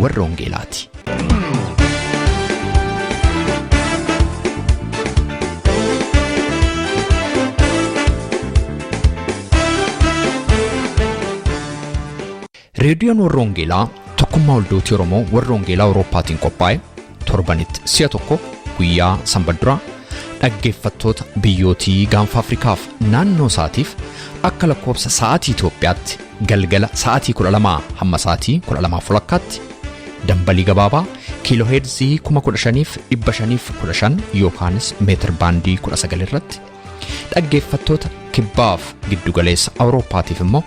warra Wangeelaati. Reediyoon warra Wangeelaa tokkummaa waldooti Oromoo warra Wangeelaa Awurooppaatiin qophaa'e torbanitti si'a tokko guyyaa Sanbadduraa dhaggeeffattoota biyyootii gaanfa Afrikaaf naannoo isaatiif akka lakkoofsa sa'aatii Itoophiyaatti galgala sa'aatii 12 hamma sa'aatii 12:00tti dambalii gabaabaa kiilooheerzii 15,515 yookaanis meetir baandii 19 irratti dhaggeeffattoota kibbaaf giddugaleessa Awurooppaatiif immoo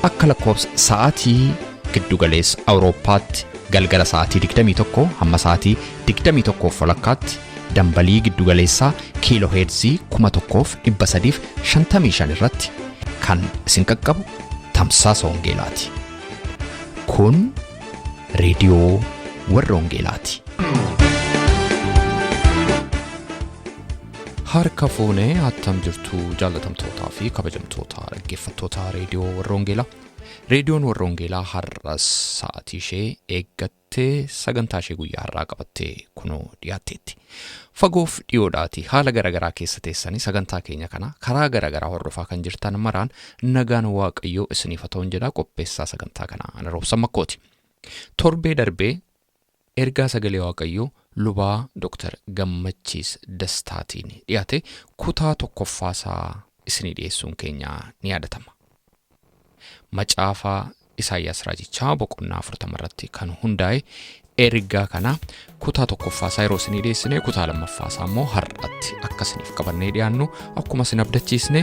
akka lakkoofsa sa'aatii giddugaleessa Awurooppaatti galgala sa'aatii 21 hamma sa'aatii 21:00tti dambalii giddugaleessaa kiilooheerzii 1,355 irratti kan isin qaqqabu tamsaasa Wangeelaati. Kun reediyoo warra Wangeelaati. Harka fuunee attam jirtu jaalatamtootaa fi kabajamtoota dhaggeeffattoota reediyoo warra Wangeelaa. Reediyoon warra Wangeelaa har'as sa'aatii ishee eeggattee sagantaa ishee guyyaa har'aa qabattee kunoo dhiyaatteetti. Fagoof dhiyoodhaati haala garagaraa keessa teessanii sagantaa keenya kana karaa garagaraa hordofaa kan jirtan maraan nagaan Waaqayyoo isiniif haa ta'u jedhaa qopheessaa sagantaa kanaa ana Roobsan Makkooti. Torbee darbee ergaa sagalee Waaqayyoo lubaa Dr. Gammachiis Dastaatiin dhiyaate kutaa tokkoffaasaa isinii dhiyeessuun keenya ni yaadatama. Macaafaa Isaayyaas Raajichaa boqonnaa 40 irratti kan hundaa'e ergaa kana kutaa tokkoffaasaa yeroo isinii dhiyeessine kutaa lammaffaasaa immoo har'atti akka isiniif qabannee dhiyaannu akkuma isin abdachiisne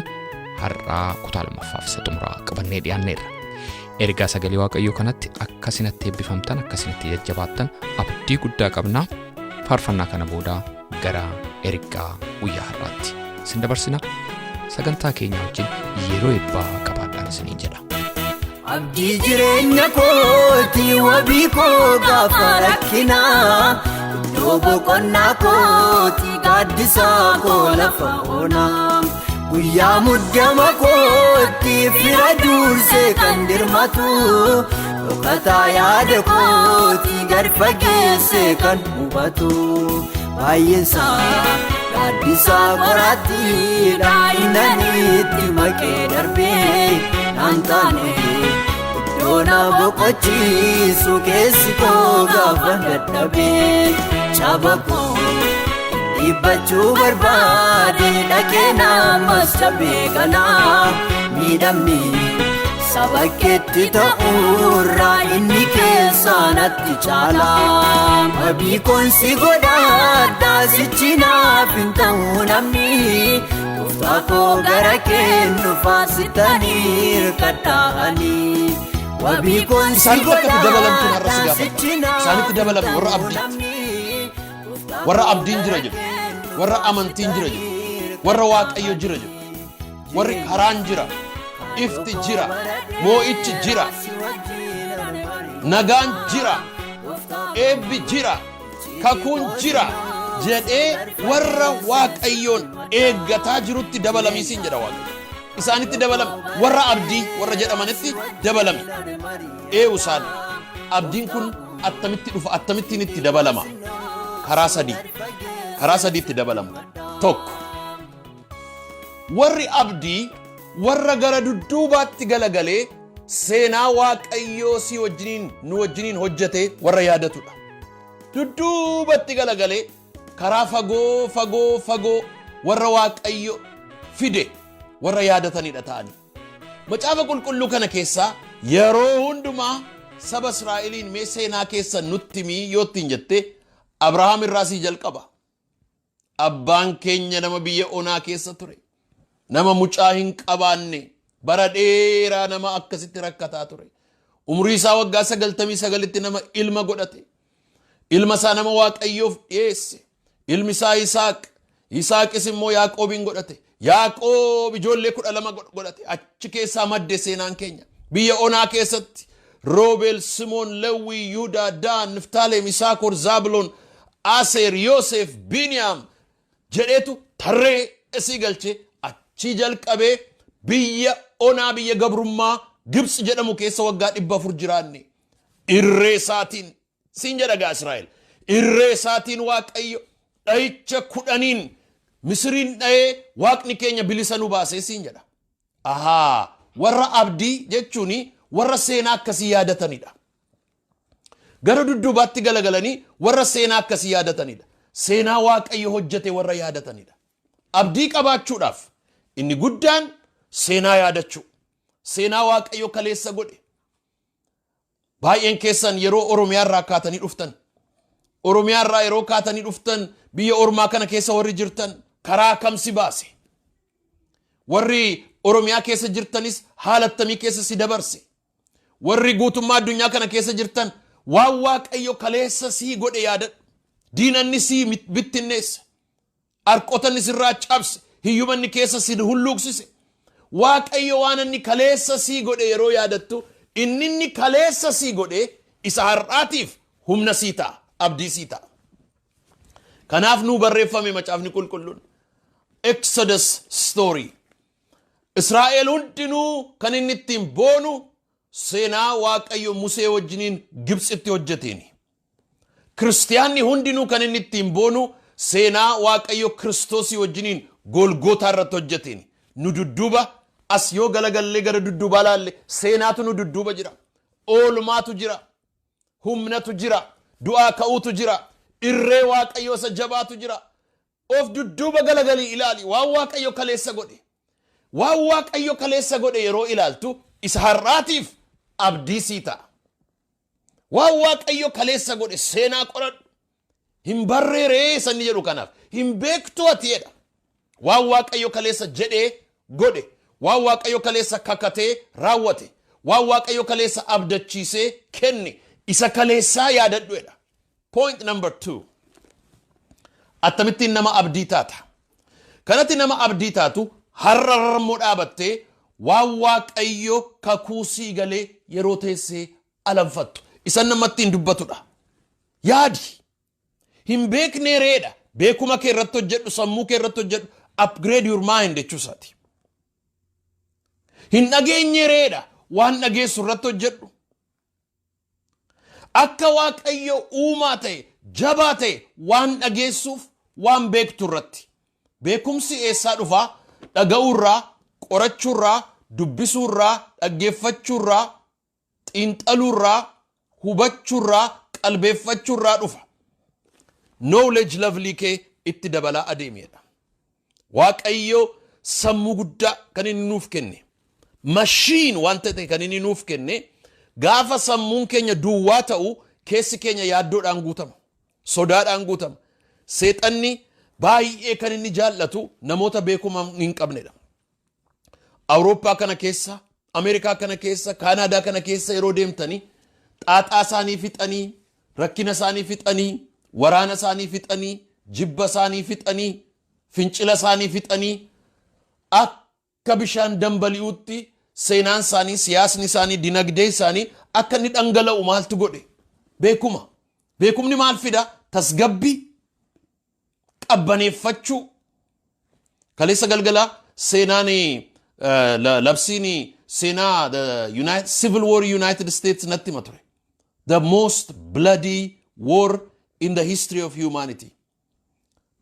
har'aa kutaa lammaffaaf isa xumuraa qabannee dhiyaanneerra. Ergaa sagalee Waaqayyoo kanatti akka isinatti eebbifamtan akka isinatti jajjabaattan abdii guddaa qabna. Faarfannaa kana booda gara ergaa guyyaa har'aatti isin dabarsina. Sagantaa keenya wajjin yeroo eebbaa qabaadhaan isiniin jedha. Abdii jireenya kooti wabii koo gaafa rakkinaa iddoo boqonnaa kooti gaaddisaa koo lafa onaa guyyaa muddama kooti fira dursee kan dirmatu dhokataa yaada kooti gad fageessee kan hubatu baay'eensaa gaaddisaa qoraattiidha innaniitti maqee darbee naan taane Dona boqochiisu keessi koo gaafa dadhabee cabakoo dhiibbachuu barbaade dhaqee namas cabee galaa miidhamni sabakkeetti ta'uurraa inni keessaa natti caalaa wabii koonsi godhaadhaa sichi naaf hin ta'uu namni Tuftaa koo gara kennu faasitanii hirkadhaa'anii wabii koonsi godhaadhaa sichi naaf hin ta'uu namni warra abdiin jira jedhu warra amantiin jira jedhu warra Waaqayyo jira jedhu warri karaan jira ifti jira moo'ichi jira nagaan jira eebbi jira kakuun jira jedhee warra Waaqayyoon eeggataa jirutti dabalamiisiin jedha Waaqayyo. Isaanitti dabalame warra abdii warra jedhamanitti dabalame. Isaan abdiin kun attamitti dhufa attamittiin itti dabalama? Karaa sadiitti dabalama. Tokko warri abdii warra gara dudduubaatti galagalee seenaa Waaqayyoo si wajjiniin nu wajjiniin hojjete warra yaadatudha. Dudduubatti galagalee karaa fagoo warra Waaqayyo fide warra yaadatanidha ta'anii. Macaafa qulqulluu kana keessaa yeroo hundumaa saba Israa'eliin mee seenaa keessa nutti himii yoottiin jette Abrahaam irraa sii jalqaba. Abbaan keenya nama biyya onaa keessa ture. Nama mucaa hin qabaanne bara dheeraa nama akkasitti rakkataa ture. Umrii isaa waggaa 99tti nama ilma godhate. Ilma isaa nama Waaqayyoof dhiyeesse. Ilmi isaa Yisaaqis immoo Yaaqoobiin godhate. Yaaqoob ijoollee 12 godhate. Achi keessaa madde seenaan keenya. Biyya onaa keessatti Roobel, Simoon, Lewwii, Yuudaa, Daan, Niftaalem, Yisaakor, Zaabiloon, Aseer, Yoosef, Biniyaam jedheetu tarree isii galchee achi jalqabee biyya onaa biyya gabrummaa Gibsi jedhamu keessa waggaa 400 jiraanne. Irree isaatiin siin jedha gaa Israa'el irree isaatiin waaqayyo dha'icha kudhaniin Misiriin dha'ee waaqni keenya bilisa nu baasee siin jedha. Ahaa warra abdii jechuun warra seenaa akkasii yaadatanidha. Gara dudduubaatti galagalanii warra seenaa akkasii yaadatanidha. Seenaa waaqayyo hojjete warra yaadatanidha. Abdii qabaachuudhaaf inni guddaan seenaa yaadachuu. Seenaa waaqayyo kaleessa godhe. Baay'een keessan yeroo Oromiyaa irraa kaatanii dhuftan. Oromiyaa irraa yeroo kaatanii dhuftan biyya ormaa kana keessa warri jirtan karaa kam si baase? Warri Oromiyaa keessa jirtanis haala akkamii keessa si dabarse? Warri guutummaa addunyaa kana keessa jirtan waan waaqayyo kaleessa si godhe yaadadhu. Diinanni si bittinneesse. Arqotanni sirraa cabse. Hiyyumanni keessa si hulluuqsise. Waaqayyo waan inni kaleessa si godhe yeroo yaadattu inni kaleessa si godhe isa har'aatiif humna si ta'a. Abdii si ta'a. Kanaaf nu barreeffame macaafni qulqulluun Exodus story. Israa'el hundinuu kan inni ittiin boonu seenaa waaqayyo Musee wajjiniin Gibxitti hojjeteeni. Kiristiyaanni hundinuu kan inni ittiin boonu seenaa waaqayyo Kiristoosii wajjiniin Golgootaa irratti hojjeteeni. Nu dudduuba as yoo galagallee gara dudduubaa laalle seenaatu nu dudduuba jira. Oolmaatu jira. Humnatu jira. Du'aa ka'uutu jira. Irree waaqayyo isa jabaatu jira. Of dudduuba galagalii ilaali. Waan waaqayyo kaleessa godhe. Waan waaqayyo kaleessa godhe yeroo ilaaltu isa har'aatiif abdii sii ta'a. Waan waaqayyo kaleessa godhe seenaa qoradhu. Hin barreeree sanni jedhu kanaaf. Hin beektu ati jedha. Waan waaqayyo kaleessa jedhee godhe. Waan waaqayyo kaleessa kakatee raawwate. Waan waaqayyo kaleessa abdachiisee kenne. Isa kaleessaa yaadadhu jedha. Point number 2. Attamittiin nama abdii taata. Kanatti nama abdii taatu har'arrammoo dhaabattee waan waaqayyo kakuusii galee yeroo teessee alanfattu. Isan namatti hin dubbatudha. Yaadi. Hin beeknee reedha. Beekuma kee irratti hojjedhu, sammuu kee irratti hojjedhu, upgrade your mind jechuusaati. Hin dhageenye reedha. Waan dhageessu irratti hojjedhu. Akka waaqayyo uumaa ta'e, jabaa ta'e waan dhageessuuf waan beektu irratti. Beekumsi eessaa dhufaa? Dhaga'uurraa, qorachuurraa, dubbisuurraa, dhaggeeffachuurraa, xiinxaluurraa, hubachuurraa, qalbeeffachuurraa dhufa. Knowledge levelii kee itti dabalaa adeemedha. Waaqayyo sammuu guddaa kan inni nuuf kenne. Machine wanta ta'e kan inni nuuf kenne. Gaafa sammuun keenya duwwaa ta'u keessi keenya yaaddoodhaan guutama. Sodaadhaan guutama. Seexanni baay'ee kan inni jaallatu namoota beekuma hin qabnedha. Awurooppaa kana keessa, Ameerikaa kana keessa, Kaanaadaa kana keessa yeroo deemtanii xaaxaa isaanii fixanii, rakkina isaanii fixanii, waraana isaanii fixanii, jibba isaanii fixanii, fincila isaanii fixanii akka bishaan dambali'uutti seenaan isaanii, siyaasni isaanii, dinagdee isaanii akka inni dhangala'u maaltu godhe? Beekuma. Beekumni maal fida? Tasgabbii, qabbaneeffachuu. Kaleessa galgala seenaan labsiin seenaa Civil War United States natti hima ture. The most bloody war in the history of humanity.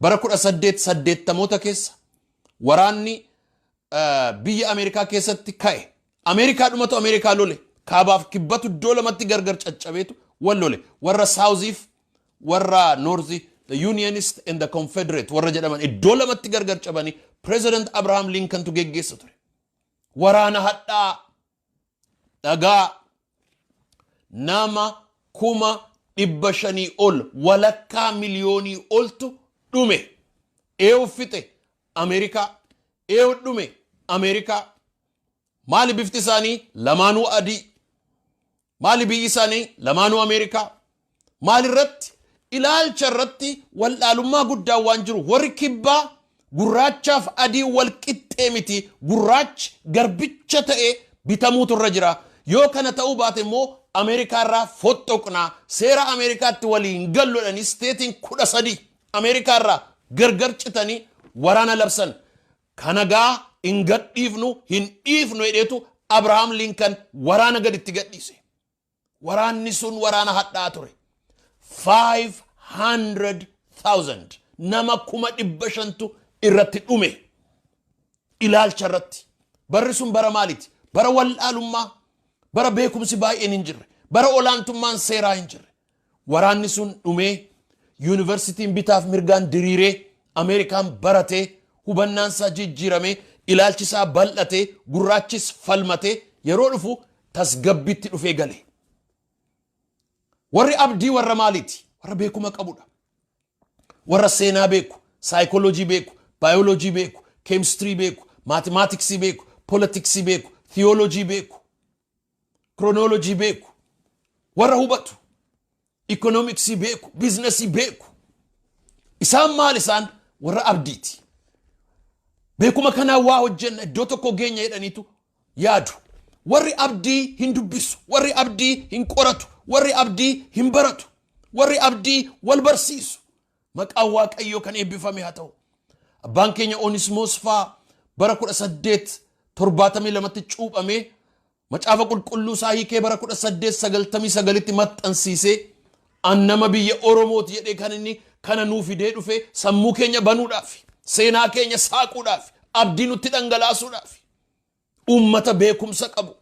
Bara 1880moota keessa waraanni biyya Ameerikaa keessatti ka'e. Ameerikaa dhumatu Ameerikaa lole. Kaabaaf kibbatu iddoo lamatti gargar caccabeetu wal lole. Warra South warra North, the Unionist and the Confederate warra jedhaman iddoo lamatti gargar cabanii President Abraham Lincoln tu geggeessa ture. Waraana hadhaa dhagaa nama 500,000 ol walakkaa miliyoonii oltu dhume. Eewu fixe Ameerikaa. Eewu dhume Ameerikaa. Maali bifti isaanii lamaanuu adii. Maali biyyi isaanii lamaanuu Ameerikaa. Maali irratti ilaalcha irratti waldhaalummaa guddaa waan jiru. Warri kibbaa gurraachaaf adii wal qixxee miti. Gurraachi garbicha ta'e bitamuutu irra jira. Yoo kana ta'uu baate immoo Ameerikaa irraa fottoqnaa seera Ameerikaatti waliin galloodhanii steetiin 13 Ameerikaa irraa gargar citanii waraana labsan. Kanagaa hin gadhiifnu hin dhiifnu jedheetu Abraham Lincoln waraana gaditti gadhiise. Waraanni sun waraana hadhaa ture. 500,000 nama 500,000tu irratti dhume ilaalcha irratti. Barri sun bara maaliiti? Bara wallaalummaa, bara beekumsi baay'een hin jirre, bara olaantummaan seeraa hin jirre. Waraanni sun dhumee yuunivarsiitiin bitaaf mirgaan diriiree Ameerikaan baratee hubannaan isaa jijjiiramee ilaalchi isaa bal'atee gurraachis falmatee yeroo dhufu tasgabbiitti dhufee gale. Warri abdii warra maaliiti? Warra beekuma qabudha. Warra seenaa beeku, saayikooloojii beeku, baayoloojii beeku, keemistirii beeku, maatimaatiksii beeku, poolitiksii beeku, theoloojii beeku, kronoloojii beeku, warra hubatu, ikoonoomiksii beeku, biizinasii beeku. Isaan maal isaan? Warra abdiiti. Beekuma kanaa waa hojjenna iddoo tokko geenya jedhaniitu yaadu. Warri abdii hin dubbisu, warri abdii hin qoratu, warri abdii hin baratu, warri abdii wal barsiisu. Maqaan Waaqayyoo kan eebbifame haa ta'u. Abbaan keenya Onismoos faa bara 1872tti cuuphamee macaafa qulqulluu isaa hiikee bara 1899tti maxxansiisee annama biyya Oromooti jedhee kan inni kana nuu fidee dhufe sammuu keenya banuudhaaf, seenaa keenya saaquudhaaf, abdii nutti dhangalaasuudhaaf. Ummata beekumsa qabu,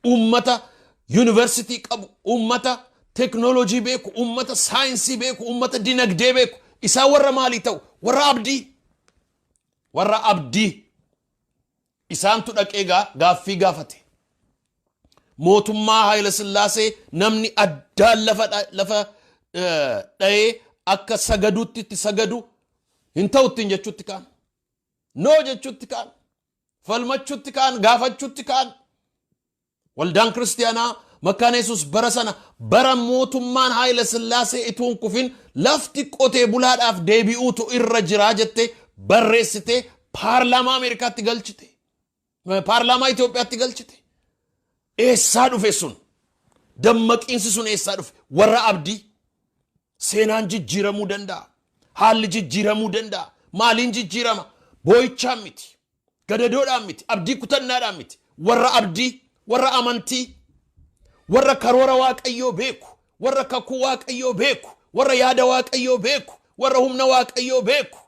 ummata yuunivarsiitii qabu, ummata teknooloojii beeku, ummata saayinsii beeku, ummata dinagdee beeku. Isaa warra maalii ta'u? Warra abdii. Warra abdii. Isaantu dhaqee gaaffii gaafate. Mootummaa Haayila Sillaasee namni addaan lafa dha'ee akka sagaduutti itti sagadu hin ta'uttiin jechuutti kaan. Noo jechuutti kaan. Falmachuutti kaan, gaafachuutti kaan. Waldaan kiristaanaa Makkaana Yesuus bara sana bara mootummaan Haayila Sillaasee ituun kufin lafti qotee bulaadhaaf deebi'uutu irra jiraa jettee barreessitee paarlaamaa Ameerikaatti galchite. Paarlaamaa Itoophiyaatti galchite. Eessaa dhufe sun? Dammaqiinsi sun eessaa dhufe? Warra abdii. Seenaan jijjiiramuu danda'a. Haalli jijjiiramuu danda'a. Maaliin jijjiirama? Boo'ichaan miti. Gadadoodhaan miti. Abdii kutannaadhaan miti. Warra abdii, warra amantii, warra karoora Waaqayyoo beeku, warra kakuu Waaqayyoo beeku, warra yaada Waaqayyoo beeku, warra humna Waaqayyoo beeku,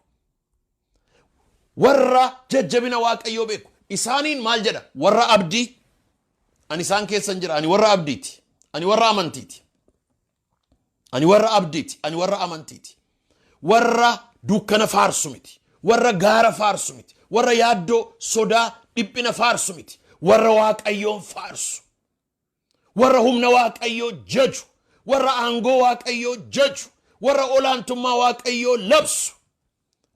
warra jajjabina Waaqayyoo beeku. Isaaniin maal jedha? Warra abdii. Ani isaan keessan jira. Ani warra abdiiti. Ani warra amantiiti. Ani warra abdiiti. Ani warra amantiiti. Warra dukkana faarsu miti. Warra gaara faarsu miti. Warra yaaddoo sodaa dhiphina faarsu miti. Warra Waaqayyoon faarsu. Warra humna Waaqayyoo jaju. Warra aangoo Waaqayyoo jaju. Warra olaantummaa Waaqayyoo labsu.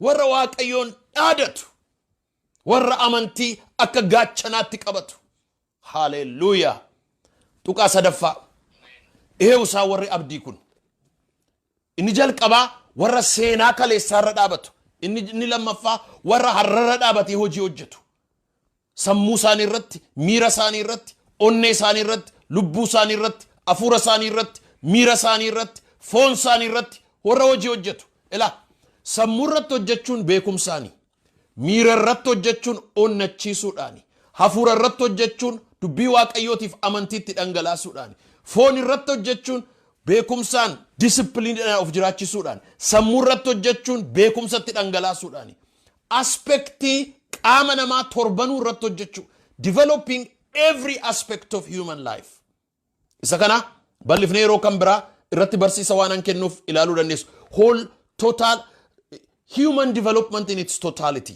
Warra Waaqayyoon dhaadatu. Warra amantii akka gaachanaatti qabatu. Haleluuyaa. Tuqaa sadaffaa. Eewusaa warri abdii kun. Inni jalqabaa warra seenaa kaleessaarra dhaabatu. Inni lammaffaa warra har'arra dhaabatee hojii hojjetu. Sammuu isaanii irratti, miira isaanii irratti, onnee isaanii irratti, lubbuu isaanii irratti, hafuura isaanii irratti, miira isaanii irratti, foon isaanii irratti warra hojii hojjetu. Ilaa sammuu irratti hojjechuun beekumsaanii, miira irratti hojjechuun onnachiisuudhaani, hafuura irratti hojjechuun dubbii Waaqayyootiif amantiitti dhangalaasuudhaani, foon irratti hojjechuun beekumsaan disipiliinidhaan of jiraachisuudhaan, sammuu irratti hojjechuun beekumsatti dhangalaasuudhaani. Aspektii qaama namaa torbanuu irratti hojjechuu. Developing every aspect of human life. Isa kana bal'ifnee yeroo kan biraa irratti barsiisa waan an kennuuf ilaaluu dandeessu. Whole total human development in its totality.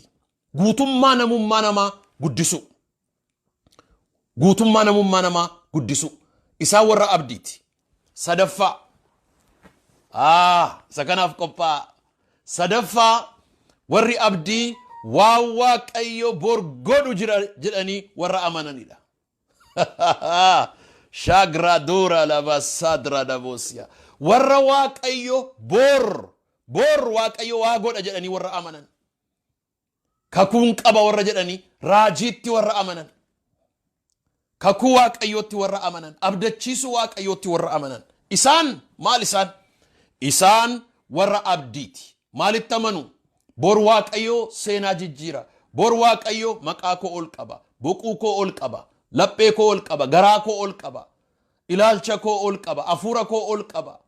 Guutummaa namummaa namaa guddisu. Guutummaa namummaa namaa guddisu. Isaan warra abdiiti. Sadaffaa. Isa kanaaf qophaa'a. Sadaffaa warri abdii waan Waaqayyo bor godhu jira jedhanii warra amananidha. Shagradura labasadra dabosia. Warra Waaqayyo bor Waaqayyo waa godha jedhanii warra amanan. Kakuun qaba warra jedhanii raajiitti warra amanan. Kakuu Waaqayyootti warra amanan. Abdachiisu Waaqayyootti warra amanan. Isaan maal isaan? Isaan warra abdiiti. Maalitti amanu? Bor Waaqayyo seenaa jijjiira. Bor Waaqayyo maqaa koo ol qaba. Boquu koo ol qaba. Laphee koo ol qaba. Garaa koo ol qaba. Ilaalcha koo ol qaba. Hafuura koo ol qaba.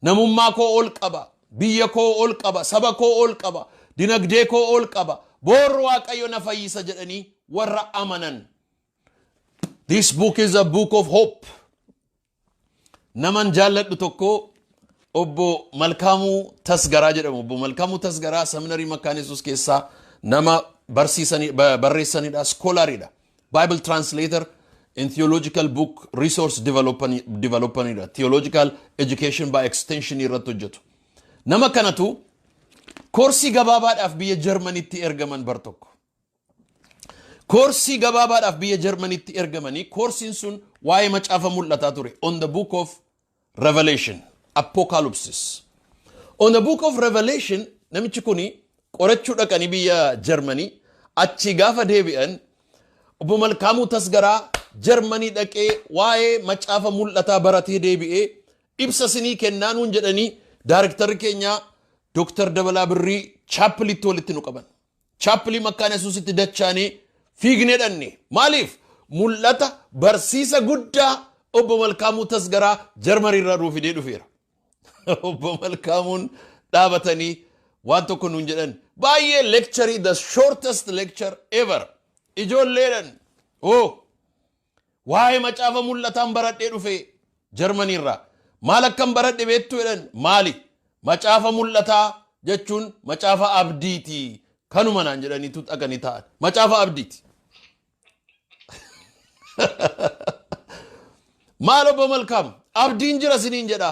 namummaa koo ol qaba, biyya koo ol qaba, saba koo ol qaba, dinagdee koo ol qaba, boru waaqayyo na fayyisa jedhanii warra amanan. This book is a book of hope. Naman jaalladhu tokko obbo Malkaamuu Tasgaraa jedhamu. Obbo Malkaamuu Tasgaraa seminarii Makkaan Yesuus keessaa nama barreessanidha, scholar'idha, Bible translator in theological book resource development, theological education by extension irratti hojjetu. Nama kanatu koorsii gabaabaadhaaf biyya Jarmanitti ergaman bar tokko. Koorsii gabaabaadhaaf biyya Jarmanitti ergamanii koorsiin sun waa'ee macaafa mul'ataa ture. On the book of Revelation, Apocalypse. On the book of Revelation namichi kuni qorachuu dhaqanii biyya Jarmanii achi gaafa deebi'an obbo Malkaamuu Tasgaraa Jarmanii dhaqee waa'ee macaafa mul'ataa baratee deebi'ee ibsa sinii kennaanuun jedhanii daarektarri keenya Dr. Dabalaa Birrii chaapilitti walitti nu qaban. Chaapilii Makkaan Yesuusitti dachaanii fiignee dhanne. Maaliif? Mul'ata barsiisa guddaa obbo Malkaamuu Tasgaraa Jarmanii irraa nuu fidee dhufeera. Obbo Malkaamuun dhaabatanii waan tokko nuun jedhan. Baay'ee lecture, the shortest lecture ever. Ijoolleedhan. Waa'ee macaafa mul'ataan baradhee dhufe Jarmanii irraa. Maal akkam baradhe beektu jedhan? Maali? Macaafa mul'ataa jechuun macaafa abdiiti. Kanuma naan jedhaniitu dhaqanii ta'an. Macaafa abdiiti. Maal obbo Malkaam? Abdiin jira siniin jedha.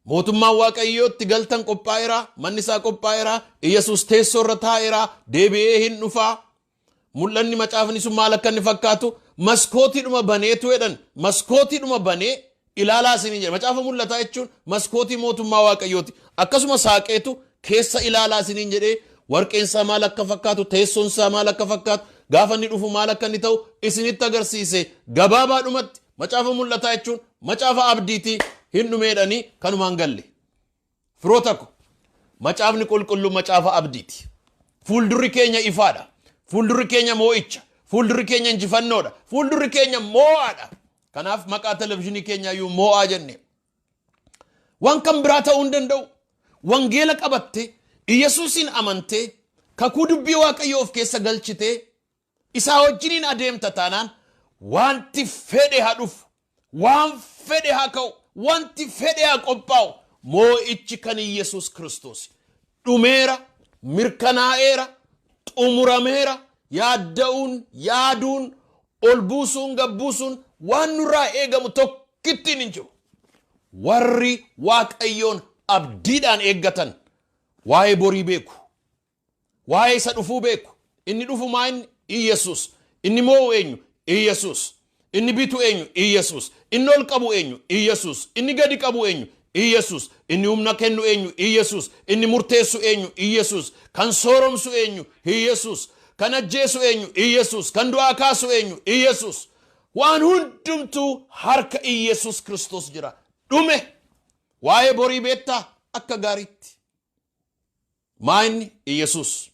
Mootummaan Waaqayyootti galtan qophaa'eera, manni isaa qophaa'eera, Iyesuus teessoo irra taa'eera, deebi'ee hin dhufaa. Mul'anni macaafni sun maal akka inni fakkaatu maskootiidhuma baneetu jedhan. Maskootiidhuma banee ilaalaa siniin jedha. Macaafa mul'ataa jechuun maskootii mootummaa Waaqayyooti. Akkasuma saaqeetu keessa ilaalaa siniin jedhee warqeen isaa maal akka fakkaatu, teessoon isaa maal akka fakkaatu, gaafa inni dhufu maal akka inni ta'u isinitti agarsiise. Gabaabaadhumatti macaafa mul'ataa jechuun macaafa abdiitii hin dhumeedhanii kanumaan galle. Firoota ko macaafni qulqulluun macaafa abdiiti. Fuuldurri keenya ifaadha. Fuuldurri keenya moo'icha. Fuuldurri keenya injifannoodha. Fuuldurri keenya moo'aadha. Kanaaf maqaa televizhinii keenyaa iyyuu moo'aa jenne. Waan kan biraa ta'uu hin danda'u. Wangeela qabatte, Iyesuusin amantee, kakuu dubbii Waaqayyoo of keessa galchitee, isaa wajjiniin adeemta taanaan wanti fedhe haa dhufu, waan fedhe haa ka'u, wanti fedhe haa qophaa'u. Moo'ichi kan Iyesuus Kiristoos dhumeera, mirkanaa'eera, xumurameera. Yaaduun, ol buusuun, gabbuusuun waan nurraa eegamu tokkittiin hin jiru. Warri Waaqayyoon abdiidhaan eeggatan waa'ee borii beeku, waa'ee isa dhufuu beeku. Inni dhufu maa inni? Iyesuus. Inni moo'u eenyu? Iyesuus. Inni bitu eenyu? Iyesuus. Inni ol qabu eenyu? Iyesuus. Inni gadi qabu eenyu? Iyesuus. Inni humna kennu eenyu? Iyesuus. Inni murteessu eenyu? Iyesuus. Kan sooromsu eenyu? Iyesuus. Kan ajjeesu eenyu? Iyesuus. Kan du'aa kaasu eenyu? Iyesuus. Waan hundumtuu harka Iyesuus Kiristoos jira. Dhume waa'ee borii beektaa akka gaariitti. Maa inni? Iyesuus.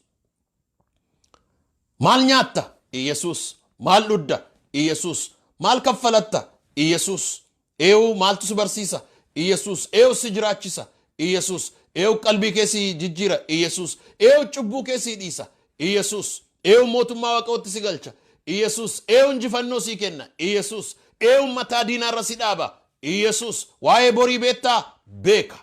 Maal nyaatta? Iyesuus. Maal dhugda? Iyesuus. Maal kaffalatta? Iyesuus. Eewu maaltu si barsiisa? Iyesuus. Eewu si jiraachisa? Iyesuus. Eewu qalbii keessi jijjiira? Iyesuus. Eewu cubbuu keessi dhiisa? Iyesuus. Eewu mootummaa Waaqootti si galcha? Iyesuus. Eewu injifannoo si kenna? Iyesuus. Eewu mataa diinaarra si dhaaba? Iyesuus. Waa'ee borii beektaa? Beeka.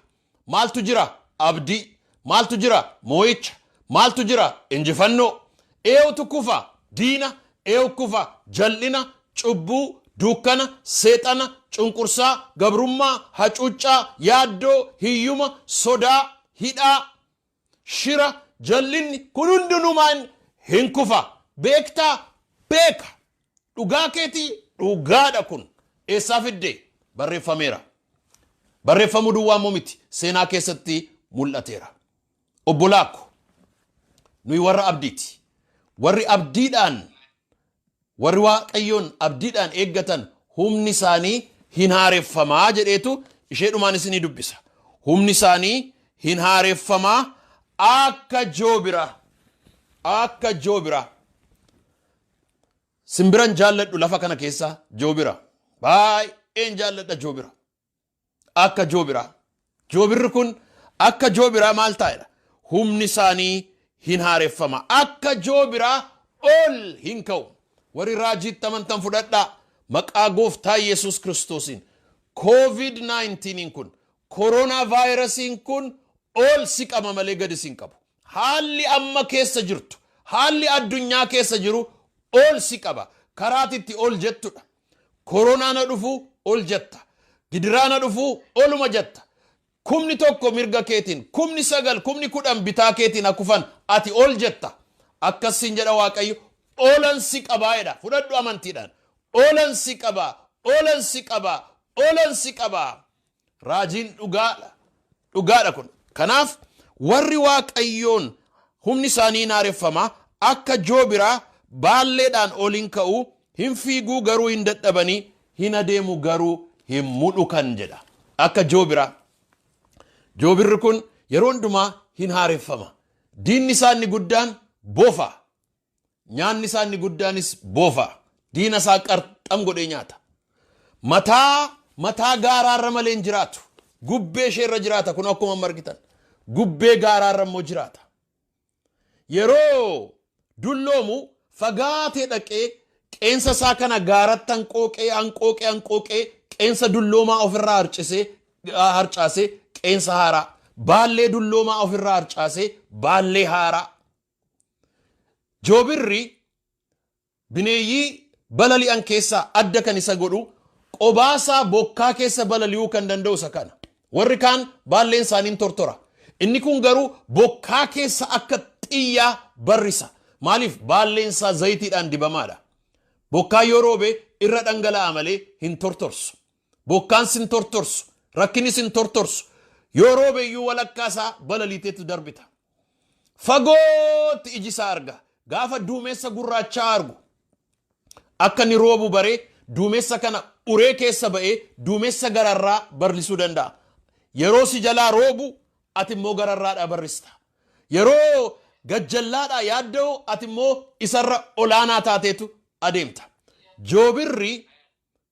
Maaltu jira? Abdii. Maaltu jira? Moo'icha. Maaltu jira? Injifannoo. Eewutu kufa? Diina. Eewu kufa? Jal'ina, cubbuu, dukkana, seexana, cunqursaa, gabrummaa, hacuuccaa, yaaddoo, hiyyuma, sodaa, hidhaa, shira, jal'inni kun hundinumaan hin kufa. Beektaa? Beeka. Dhugaa keetii? Dhugaadha kun. Eessaa fidde? Barreeffameera. Barreeffamuu duwwaa immoo miti. Seenaa keessatti mul'ateera. Obbolaako nuyi warra abdiiti. Warri abdiidhaan, warri Waaqayyoon abdiidhaan eeggatan humni isaanii hin haareffamaa jedheetu isheedhumaan isinii dubbisa. Humni isaanii hin haareffamaa akka joobiraa. Akka joobiraa. Simbiran jaalladhu lafa kana keessa joobira. Baay'een jaalladha joobira. Akka joobiraa. Joobirri kun akka joobiraa maal taa'edha? Humni isaanii hin haareffama. Akka joobiraa ol hin ka'u. Warri raajiitti amantan fudhadhaa. Maqaa gooftaa Yesuus Kiristoosiin. COVID-19 kun, koronaa vaayirasiin kun ol si qaba malee gadi si hin qabu. Haalli amma keessa jirtu, haalli addunyaa keessa jiru ol si qaba. Karaatitti ol jettudha. Koronaa na dhufu ol jetta. Gidiraa na dhufu oluma jetta. Kumni tokko mirga keetiin, kumni 9, kumni 10 bitaa keetiin akkufan ati ol jetta. Akkasiin jedha Waaqayyo, olan si qabaa'edha. Fudhadhu amantiidhaan. Olan si qabaa, olan si qabaa, olan si qabaa. Raajiin dhugaadha kun. Kanaaf warri Waaqayyoon humni isaanii hin haareffama akka joobiraa baalleedhaan oliin ka'u, hin fiiguu garuu hin dadhabanii, hin adeemu garuu hin mudhukan jedha. Akka joobiraa. Joobirri kun yeroo hundumaa hin haareffama. Diinni isaa inni guddaan bofa. Nyaanni isaa inni guddaanis bofa. Diina isaa qarxam godhee nyaata. Mataa gaaraarra malee hin jiraatu. Gubbee isheerra jiraata kun akkuma margitan. Gubbee gaaraarra immoo jiraata. Yeroo dulloomu fagaatee dhaqee qeensa isaa kana gaaratti hanqooqee qeensa dulloomaa ofirraa harcaasee qeensa haaraa. Baallee dulloomaa ofirraa harcaasee baallee haaraa. Joobirri bineeyyii balali'an keessaa adda kan isa godhu qobaasaa bokkaa keessa balali'uu kan danda'u isa kana. Warri kaan baalleen isaaniin tortora. Inni kun garuu bokkaa keessa akka xiyyaa barrisa. Maaliif? Baalleen isaa zayitiidhaan dibamaadha. Bokkaa yoo roobe irra dhangala'a malee hin tortorsu. Bokkaan sin tortorsu. Rakkinni sin tortorsu. Yoo roobe iyyuu walakkaa isaa balaliiteetu darbita. Fagootti iji isaa arga. Gaafa duumessa gurraachaa argu. Akka inni roobu baree duumessa kana uree keessa ba'ee duumessa gararraa barrisuu danda'a. Yeroo si jalaa roobu ati immoo gararraadhaa barrista. Yeroo gajjallaadhaa yaadda'u ati immoo isarra olaanaa taateetu adeemta.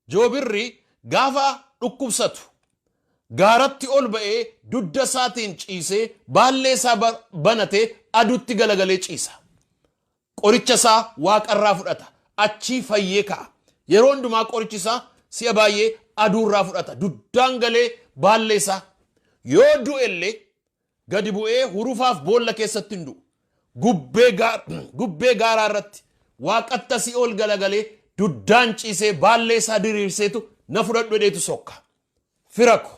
Joobirri gaafa dhukkubsatu gaaratti ol ba'ee dudda isaatiin ciisee baallee isaa banatee aduutti galagalee ciisa. Qoricha isaa waaqarraa fudhata. Achii fayyee ka'a. Yeroo hundumaa qorichi isaa si'a baay'ee aduurraa fudhata. Duddaan galee baallee isaa yoo du'ellee gadi bu'ee hurufaaf boolla keessatti hin du'u. Gubbee gaaraa irratti waaqatti asii ol galagalee duddaan ciisee baallee isaa diriirseetu na fudhadhu jedheetu sokka. Firako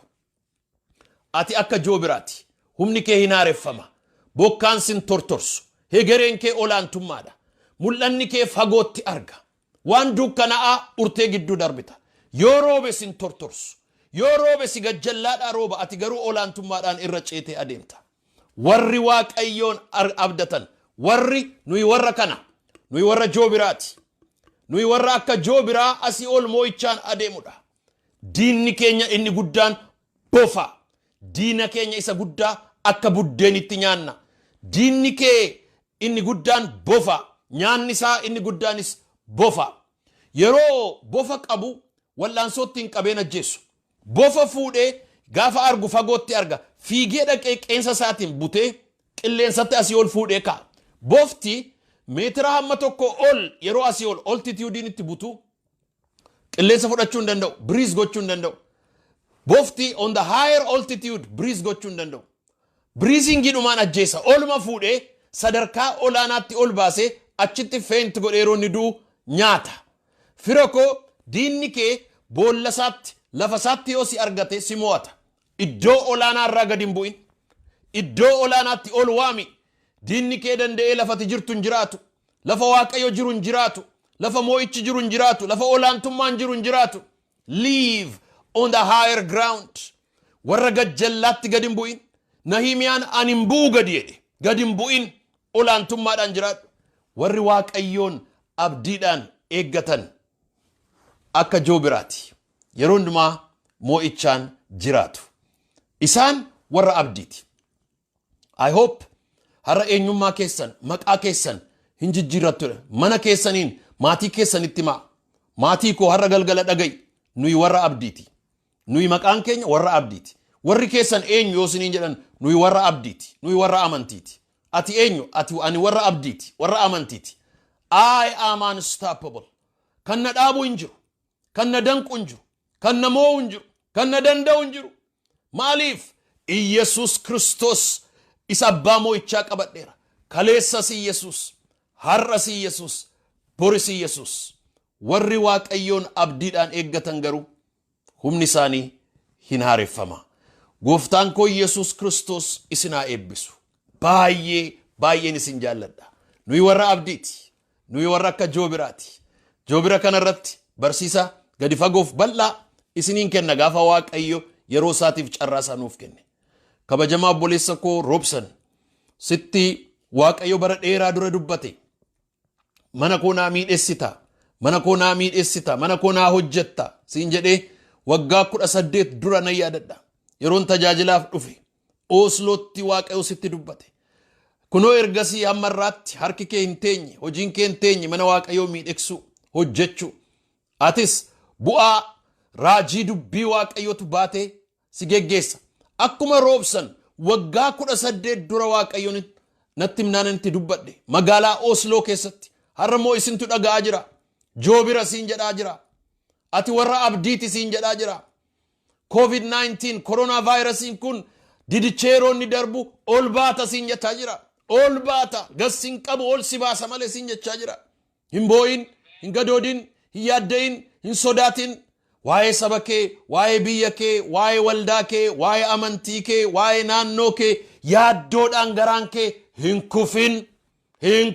ati akka joobiraati. Humni kee hin haareffama. Bokkaan sin tortorsu. Hegereen kee olaantummaadha. Mul'anni kee fagootti arga. Waan dukkanaa'aa urtee gidduu darbita. Yoo roobe sin tortorsu. Yoo roobe si gajjallaadhaa rooba ati garuu olaantummaadhaan irra ceetee adeemta. Warri Waaqayyoon abdatan. Nuyi warra kana. Nuyi warra joobiraati. Nuyi warra akka joobiraa asii ol moo'ichaan adeemudha. Diinni keenya inni guddaan bofa. Diina keenya isa guddaa akka buddeenitti nyaanna. Diinni kee inni guddaan bofa. Nyaanni isaa inni guddaanis bofa. Yeroo bofa qabu wal'aansootti hin qabeen ajjeessu. Bofa fuudhee gaafa argu fagootti arga. Fiigee dhaqee qeensa isaatiin butee qilleensatti asii ol fuudhee ka'a. Bofti meetira hamma tokko ol yeroo asii ol altituudiin itti butu qilleensa fudhachuu hin danda'u. Biriis gochuu hin danda'u. Bofti on the higher altitude biriis gochuu hin danda'u. Biriisingiidhumaan ajjeessa. Oluma fuudhee sadarkaa olaanaatti ol baasee achitti feenti godheeroo ni du'u nyaata. Firako diinni kee boolla isaatti lafa isaatti yoo si argate si mo'ata. Iddoo olaanaa irraa gadi hin bu'in. Iddoo olaanaatti ol waami. Diinni kee danda'ee lafati jirtu hin jiraatu. Lafa Waaqayyo jiru hin jiraatu. Lafa moo'ichi jiru hin jiraatu. Lafa olaantummaan jiru hin jiraatu. Live on the higher ground. Warra gajjallaatti gadi hin bu'in. Nahimiyaan ani hin bu'u gadi jedhe. Gadi hin bu'in olaantummaadhaan jiraadhu. Warri Waaqayyoon abdiidhaan eeggatan akka joobiraati. Yeroo hundumaa moo'ichaan jiraatu. Isaan warra abdiiti. I hope har'a eenyummaa keessan, maqaa keessan hin jijjiirrattudha. Mana keessaniin, maatii keessanitti himaa. Maatii koo har'a galgala dhaga'i. Nuyi warra abdiiti. Nuyi maqaan keenya warra abdiiti. warri keessan eenyu yoo isiniin jedhan nuyi warra abdiiti nuyi warra amantiiti ati eenyu ani warra abdiiti warra amantiiti I am unstoppable kan na dhaabu hin jiru kan na danqu hin jiru kan na mo'u hin jiru kan na danda'u hin jiru maaliif Iyesus Kristos isa abbaa moo'ichaa qabadheera kaleessas Iyesus har'as Iyesus boris Iyesus warri waaqayyoon abdiidhaan eeggatan garuu humni isaanii hin haareffama gooftaan koo Iyesus Kristos isin haa eebbisu baay'een isin jaalladha nuyi warra abdiiti nuyi warra akka joobiraati joobira kanarratti barsiisa gadi fagoof bal'aa isiniin kenna gaafa waaqayyo yeroo isaatiif carraasaa nuuf kenne kabajamaa obboleessa koo Roobsan sitti waaqayyo bara dheeraa dura dubbate mana koo naa miidhessita mana koo naa miidhessita mana koo naa hojjetta siin jedhee waggaa 18 dura na yaadadha yeroon tajaajilaaf dhufe Oslootti waaqayyo sitti dubbate kunoo ergasii hammarraatti harki kee hin teenye hojiin kee hin teenye mana waaqayyoo miidheksu hojjechuu atis bu'aa raajii dubbii waaqayyootu baatee si geggeessa akkuma Roobsan waggaa 18 dura waaqayyoon natti himnaanitti dubbadhe magaalaa Osloo keessatti har'a moo isintu dhaga'aa jira joobira siin jedhaa jira ati warra abdiiti siin jedhaa jira COVID-19 coronavirus kun didicheeroonni darbu ol baata siin jechaa jira ol baata gassin qabu ol si baasa malee siin jechaa jira hin boo'in hin gadoodin hin yaadda'in hin sodaatin waa'ee saba kee waa'ee biyya kee waa'ee waldaa kee waa'ee amantii kee waa'ee naannoo kee yaaddoodhaan garaan kee hin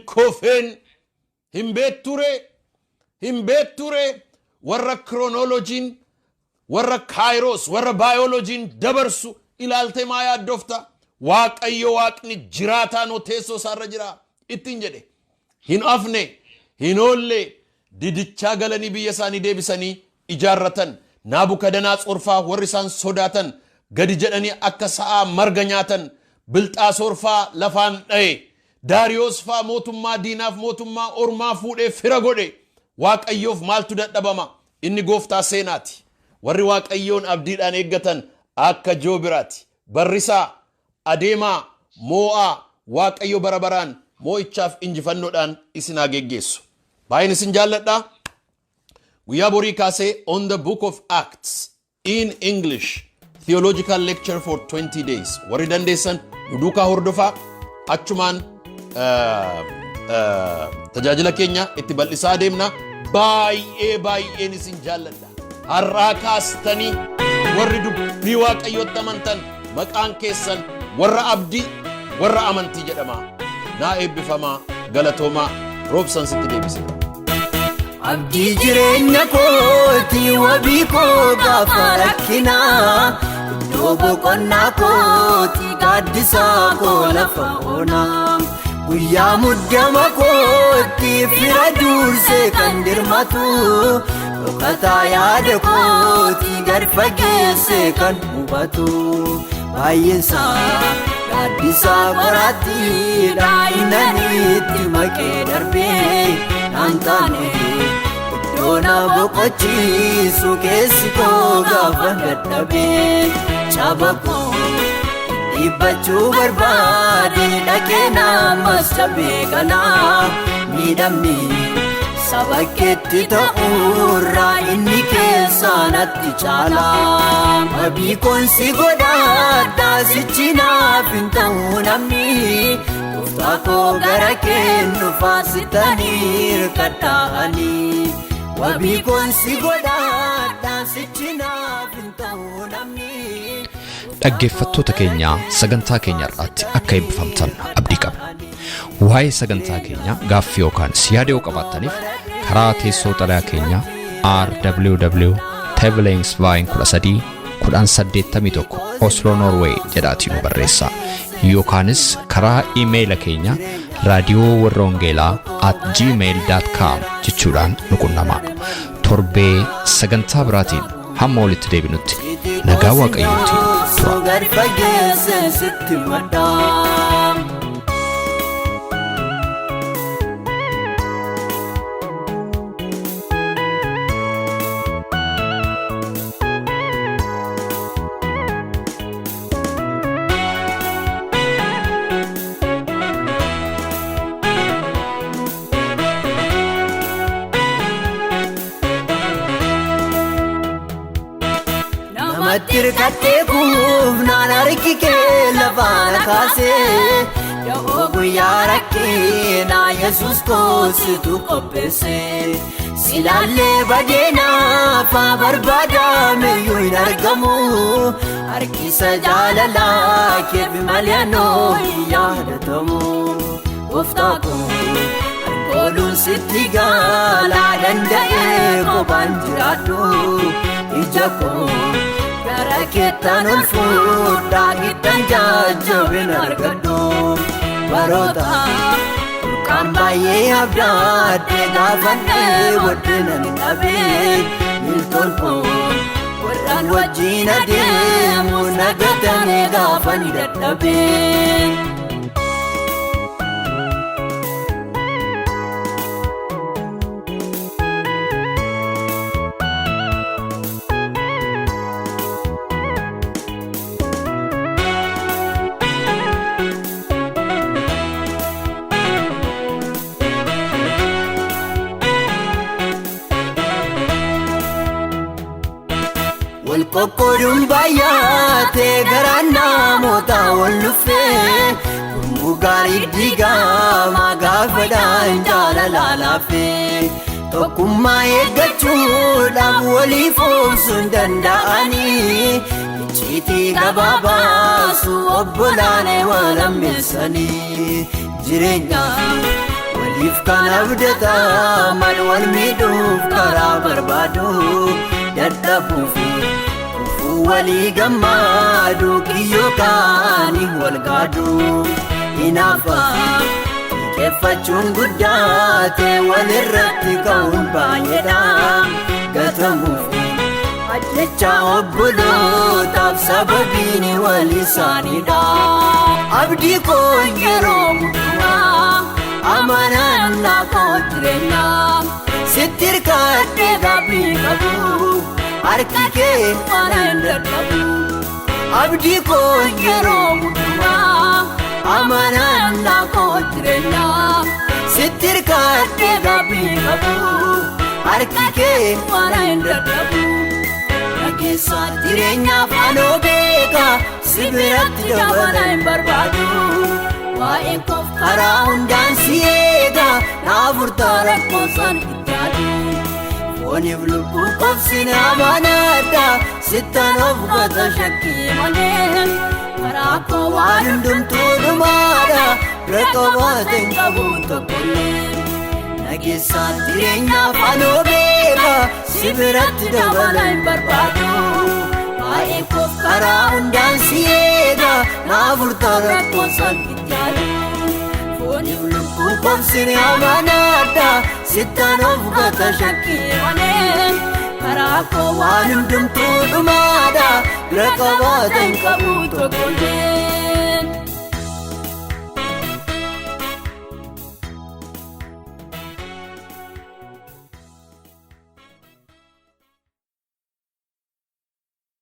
kufin hin beetture warra kronolojiin warra kairos warra biolojiin dabarsu ilaalte maa yaaddofta waaqayyo waaqni jiraataa noo teessoo isaarra jira ittiin jedhe hin afne hin oolle didichaa galanii biyya isaanii deebisanii ijaarratan Naabukadanaatsoor faa warri isaan sodaatan gadi jedhanii akka sa'aa marga nyaatan Bilxaasoor faa lafaan dhaye Daariyoos faa mootummaa diinaaf mootummaa ormaa fuudhee fira godhe waaqayyoof maaltu dadhabama inni gooftaa seenaati warri waaqayyoon abdiidhaan eeggatan akka joobiraati barrisaa adeemaa moo'aa waaqayyo bara baraan moo'ichaaf injifannoodhaan isin haa geggeessu baay'een isin jaalladha guyyaa borii kaasee on the book of Acts in English theological lecture for 20 days warri dandeessan nu duukaa hordofaa achumaan tajaajila keenya itti bal'isaa deemna baay'een isin jaalladha har'aa kaastanii warri dubbii waaqayyootti amantan maqaan keessan warra abdii warra amantii jedhama naa eebbifamaa galatoomaa Roobsan sitti deebisita abdii jireenya kooti wabii koo gaafa rakkinaa iddoo boqonnaa kooti gaaddisaa koo lafa onaa guyyaa muddama kooti fira dursee kan dirmatu dhokataa yaada kooti gad fageessee kan hubatu baay'eensaa gaaddisaa qoraatti daa'imanitti maqee darbee naan taane iddoo na boqochiisu keessi koo gaafa dadhabee caba koo dhiibbachuu barbaade dhaqee namas cabee ganaa miidhamni saba keetti ta'uurraa inni keessaa natti caalaa wabii koon si godhaadhaa sichi naaf hin ta'u namni gooftaa koo gara kee dhufaa sittanii hirkadhaa'anii wabii koon si godhaadhaa sichi naaf hin ta'u namni. dhaggeeffattoota keenyaa sagantaa keenya irratti akka eebbifamtan abdii qabna. Waa'ee sagantaa keenya gaaffii yookaan yaada yoo qabaattaniif karaa teessoo xalayaa keenyaa rwtevelingsvine13 Oslo Norway jedhaatiin nu barreessaa yookaanis karaa iimeeyila keenya raadiyoo warra wangeelaa@gmail.com jechuudhaan nu qunnamaa. Torbee sagantaa biraatiin hamma walitti deebinutti nagaa waaqayyootiin tura. irkatteekuuf naan harki kee lafaana kaasee yoo guyyaa rakkinaa Yesuus koositu qopheesse silaallee badeenaaf haa barbaadameyyuu hin argamu harkisa jaalalaa keef malee anoo hin yaadatamu gooftaa koo harkooluun sitti gaalaa danda'ee kophaan jiraadhu ija koo gara keettaan ol fuudhaa giddan jajjabin argadhu baroota burqaan baay'ee abdaadde gaafan dheeboddenan dhabee miltoon koo warraan wajjin adeemu nagatanii gaafan dadhabee. wal qoqqooduun baay'atee garaan namootaa wal dhuffee gurmuu gaarii diigama gaafadhaan jaalalaa laaffee tokkummaa eeggachuudhaaf waliif obsuun danda'anii icciitii gabaabaasu obbolaalee wal hammeessanii jireenya waliif kan abdataman wal miidhuuf karaa barbaadu dadhabuufi walii gammaadu kiyyoo kaanii wal gaadu hinaafa keeffachuun guddaate walirratti ka'uun baay'eedha gatamuufi ajjecha obbolootaaf sababiin wal isaaniidha abdii koo yeroo hundumaa amanannaa koo jireenyaa sitti hirkadhee gaabii qabu harki kee waan hin dadhabu abdii koo yeroo hundumaa amanannaa koo jireenyaa sitti hirkadhee gaabii qabu harki kee waan hin dadhabu dhageessaa jireenyaaf anoo beeka si biratti dabala hin barbaadu waa'ee koof karaa hundaan si eega naaf furtaa rakkoo san itti waniif lubbuu qobsine amaanaadha sittaan of gata shakkii malee karaa koo waan hundumtuu dhumaadha bira qabaateen qabuun tokkollee dhageessaan jireenyaaf anoo beeka si biratti dabala hin barbaadu waa'ee koof karaa hundaan si eega naaf furtaa rakkoo san itti yaadu waniif lubbuu qobsine amaanaadha sittaan of gata shakkii malee karaa koo waan hundumtuu dhumaadha bira qabaateen qabu tokkollee.